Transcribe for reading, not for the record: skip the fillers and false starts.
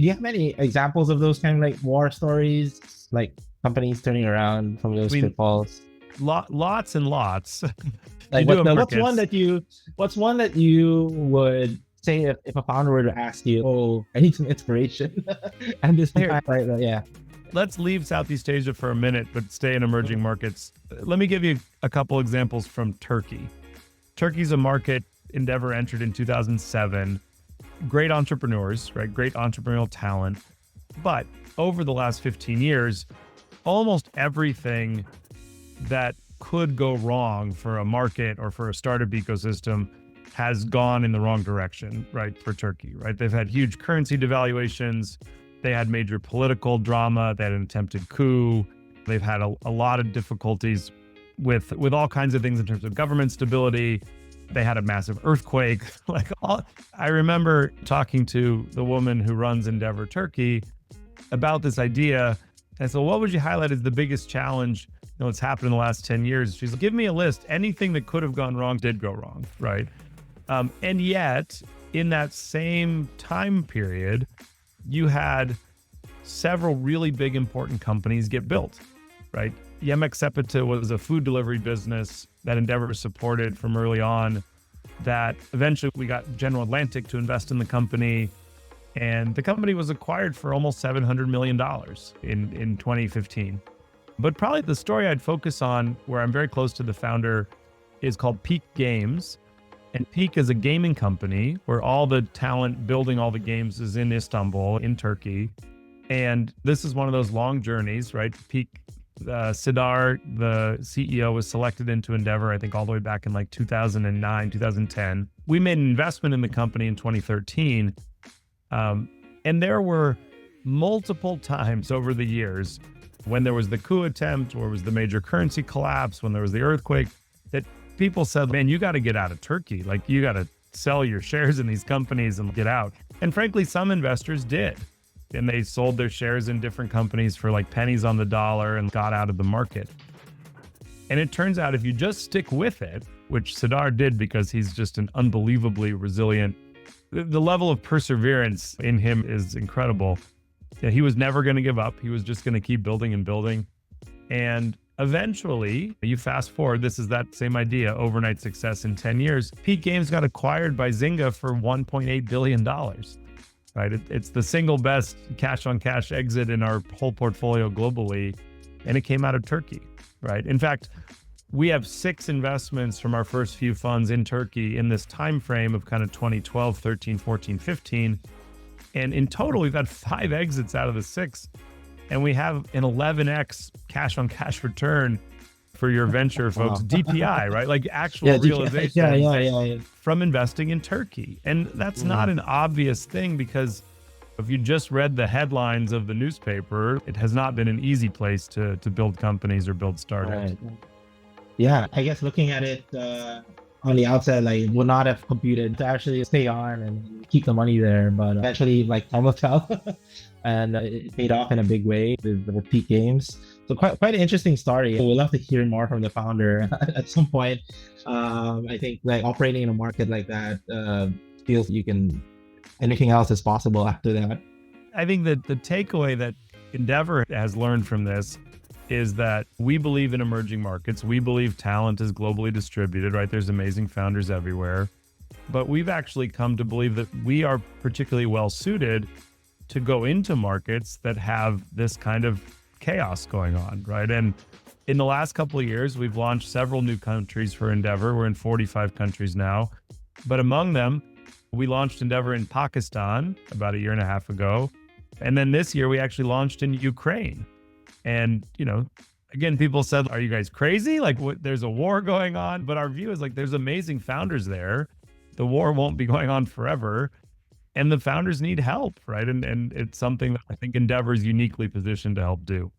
Do you have any examples of those kind of like war stories, like companies turning around from I those mean, pitfalls? lots and lots. You Like do what? a No, markets. what's one that you would say if a founder were to ask you, "Oh, I need some inspiration," and this Here, time, right? Yeah. let's leave Southeast Asia for a minute, but stay in emerging markets. Let me give you a couple examples from Turkey. Turkey's a market Endeavor entered in 2007. Great entrepreneurs, right? Great entrepreneurial talent. But over the last 15 years, almost everything that could go wrong for a market or for a startup ecosystem has gone in the wrong direction, right? For Turkey, right? They've had huge currency devaluations. They had major political drama. They had an attempted coup. They've had a lot of difficulties with all kinds of things in terms of government stability. They had a massive earthquake. I remember talking to the woman who runs Endeavor Turkey about this idea. And so, what would you highlight as the biggest challenge that's happened in the last 10 years? She's like, give me a list. Anything that could have gone wrong did go wrong, right? And yet, in that same time period, you had several really big, important companies get built, right? Yemek Sepeti was a food delivery business that Endeavor supported from early on, that eventually we got General Atlantic to invest in the company. And the company was acquired for almost $700 million in 2015. But probably the story I'd focus on, where I'm very close to the founder, is called Peak Games. And Peak is a gaming company where all the talent building all the games is in Istanbul, in Turkey. And this is one of those long journeys, right? Peak, Sidar, the CEO, was selected into Endeavor, I think all the way back in like 2009, 2010. We made an investment in the company in 2013. And there were multiple times over the years when there was the coup attempt, or was the major currency collapse, when there was the earthquake, that people said, man, you got to get out of Turkey. Like, you got to sell your shares in these companies and get out. And frankly, some investors did. And they sold their shares in different companies for like pennies on the dollar and got out of the market. And it turns out if you just stick with it, which Sidar did because he's just an unbelievably resilient, the level of perseverance in him is incredible. Yeah, he was never going to give up. He was just going to keep building and building. And eventually, you fast forward, this is that same idea, overnight success in 10 years. Peak Games got acquired by Zynga for $1.8 billion, right? It's the single best cash on cash exit in our whole portfolio globally. And it came out of Turkey, right? In fact, we have 6 investments from our first few funds in Turkey in this time frame of kind of 2012, 13, 14, 15. And in total, we've had 5 exits out of the 6. And we have an 11x cash on cash return for your venture folks, Wow. DPI, right? Like actual Yeah. Yeah. realizations Yeah. Yeah. Yeah. from investing in Turkey. And that's not Mm. an obvious thing, because if you just read the headlines of the newspaper, it has not been an easy place to build companies or build startups. Right. Yeah, I guess looking at it on the outside, like would not have computed to actually stay on and keep the money there, but eventually, like time will tell, and it paid off in a big way with the Peak Games. So quite an interesting story. We'd love to hear more from the founder at some point. I think like operating in a market like that feels you can anything else is possible after that. I think that the takeaway that Endeavor has learned from this is that we believe in emerging markets. We believe talent is globally distributed, right? There's amazing founders everywhere. But we've actually come to believe that we are particularly well suited to go into markets that have this kind of chaos going on, right? And in the last couple of years, we've launched several new countries for Endeavor. We're in 45 countries now. But among them, we launched Endeavor in Pakistan about a year and a half ago. And then this year, we actually launched in Ukraine. And, again, people said, are you guys crazy? Like, there's a war going on. But our view is like, there's amazing founders there. The war won't be going on forever. And the founders need help, right? And it's something that I think Endeavor is uniquely positioned to help do.